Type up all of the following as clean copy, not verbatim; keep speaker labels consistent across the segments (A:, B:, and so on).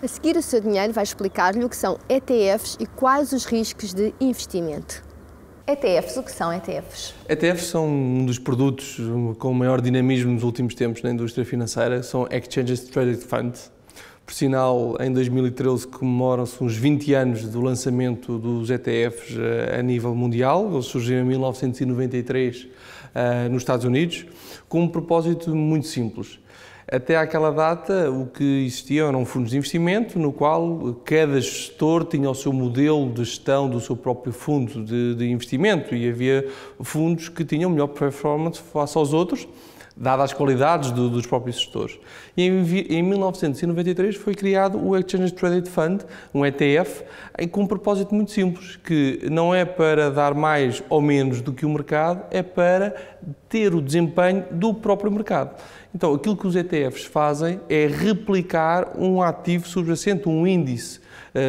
A: A seguir, o Seu Dinheiro vai explicar-lhe o que são ETFs e quais os riscos de investimento. ETFs, o que são ETFs?
B: ETFs são um dos produtos com o maior dinamismo nos últimos tempos na indústria financeira, são Exchange Traded Funds. Por sinal, em 2013 comemoram-se uns 20 anos do lançamento dos ETFs a nível mundial. Eles surgiram em 1993 nos Estados Unidos, com um propósito muito simples. Até àquela data, o que existia eram fundos de investimento, no qual cada gestor tinha o seu modelo de gestão do seu próprio fundo de investimento e havia fundos que tinham melhor performance face aos outros, dadas as qualidades dos próprios gestores. E em 1993 foi criado o Exchange Traded Fund, um ETF, com um propósito muito simples, que não é para dar mais ou menos do que o mercado, é para ter o desempenho do próprio mercado. Então, aquilo que os ETFs fazem é replicar um ativo subjacente, um índice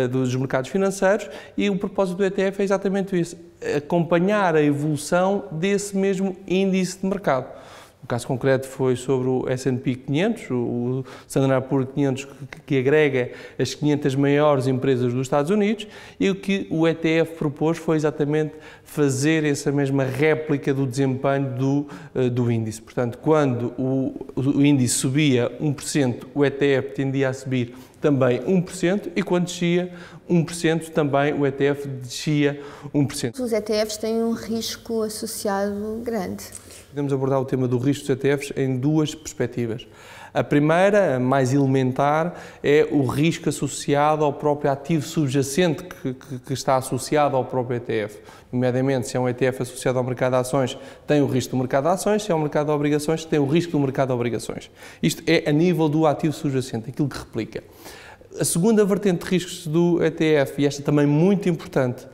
B: dos mercados financeiros, e o propósito do ETF é exatamente isso, acompanhar a evolução desse mesmo índice de mercado. O caso concreto foi sobre o S&P 500, o Standard & Poor's 500, que agrega as 500 maiores empresas dos Estados Unidos, e o que o ETF propôs foi exatamente fazer essa mesma réplica do desempenho do índice. Portanto, quando o índice subia 1%, o ETF tendia a subir também 1%, e quando descia 1%, também o ETF descia 1%.
A: Os ETFs têm um risco associado grande.
B: Podemos abordar o tema do risco dos ETFs em duas perspectivas. A primeira, a mais elementar, é o risco associado ao próprio ativo subjacente que está associado ao próprio ETF. Nomeadamente, se é um ETF associado ao mercado de ações, tem o risco do mercado de ações, se é um mercado de obrigações, tem o risco do mercado de obrigações. Isto é a nível do ativo subjacente, aquilo que replica. A segunda vertente de riscos do ETF, e esta também muito importante,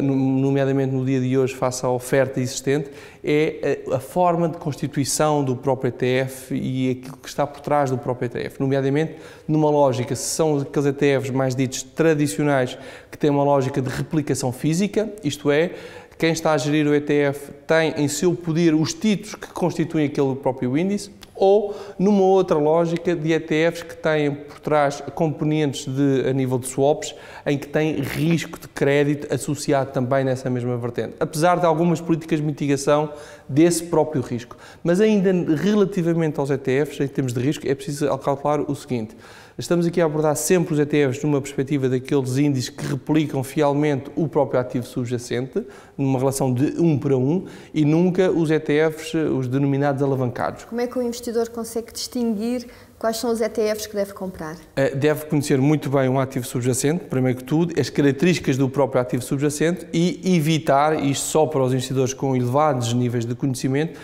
B: nomeadamente no dia de hoje, face à oferta existente, é a forma de constituição do próprio ETF e aquilo que está por trás do próprio ETF. Nomeadamente, numa lógica, se são aqueles ETFs mais ditos tradicionais, que têm uma lógica de replicação física, isto é, quem está a gerir o ETF tem em seu poder os títulos que constituem aquele próprio índice, ou numa outra lógica de ETFs que têm por trás componentes a nível de swaps, em que tem risco de crédito associado também nessa mesma vertente, apesar de algumas políticas de mitigação desse próprio risco. Mas ainda relativamente aos ETFs, em termos de risco, é preciso calcular o seguinte: estamos aqui a abordar sempre os ETFs numa perspectiva daqueles índices que replicam fielmente o próprio ativo subjacente, numa relação de 1 para 1, e nunca os ETFs, os denominados alavancados.
A: Como é que o investidor consegue distinguir quais são os ETFs que deve comprar?
B: Deve conhecer muito bem um ativo subjacente, primeiro que tudo, as características do próprio ativo subjacente, e evitar, isto só para os investidores com elevados níveis de conhecimento,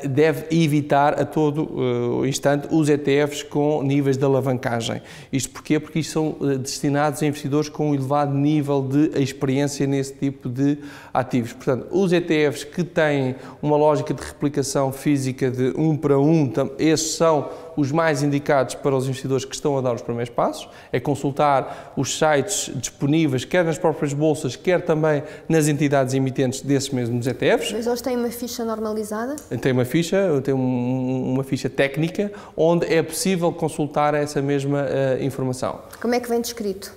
B: deve evitar a todo instante os ETFs com níveis de alavancagem. Isto porquê? Porque isto são destinados a investidores com um elevado nível de experiência nesse tipo de ativos. Portanto, os ETFs que têm uma lógica de replicação física de 1 para 1, esses são os mais indicados para os investidores que estão a dar os primeiros passos, é consultar os sites disponíveis, quer nas próprias bolsas, quer também nas entidades emitentes desses mesmos ETFs.
A: Mas eles têm uma ficha normalizada?
B: Tem uma ficha técnica, onde é possível consultar essa mesma informação.
A: Como é que vem descrito?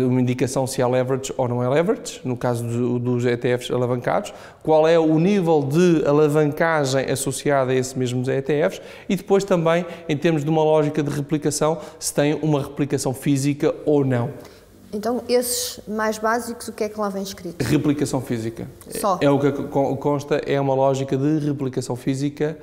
B: Uma indicação se há leverage ou não é leverage, no caso dos ETFs alavancados, qual é o nível de alavancagem associada a esses mesmos ETFs, e depois também, em termos de uma lógica de replicação, se tem uma replicação física ou não.
A: Então, esses mais básicos, o que é que lá vem escrito?
B: Replicação física.
A: Só?
B: É o que consta, é uma lógica de replicação física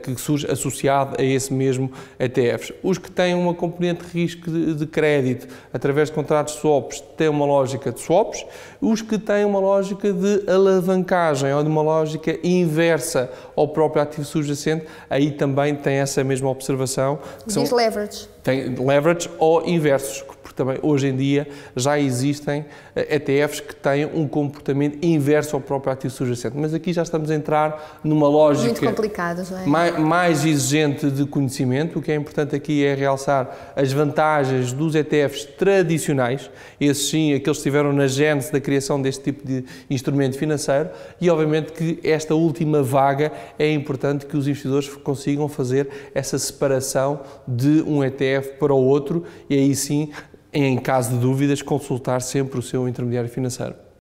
B: que surge associada a esse mesmo ETFs. Os que têm uma componente de risco de crédito através de contratos swaps têm uma lógica de swaps. Os que têm uma lógica de alavancagem ou de uma lógica inversa ao próprio ativo subjacente, aí também tem essa mesma observação.
A: Diz leverage.
B: Tem leverage ou inversos. porque também hoje em dia já existem ETFs que têm um comportamento inverso ao próprio ativo subjacente. Mas aqui já estamos a entrar numa lógica
A: muito complicada, não é?
B: mais exigente de conhecimento. O que é importante aqui é realçar as vantagens dos ETFs tradicionais, esses sim, aqueles que estiveram na gênese da criação deste tipo de instrumento financeiro, e obviamente que esta última vaga é importante que os investidores consigam fazer essa separação de um ETF para o outro e aí sim, em caso de dúvidas, consultar sempre o seu intermediário financeiro.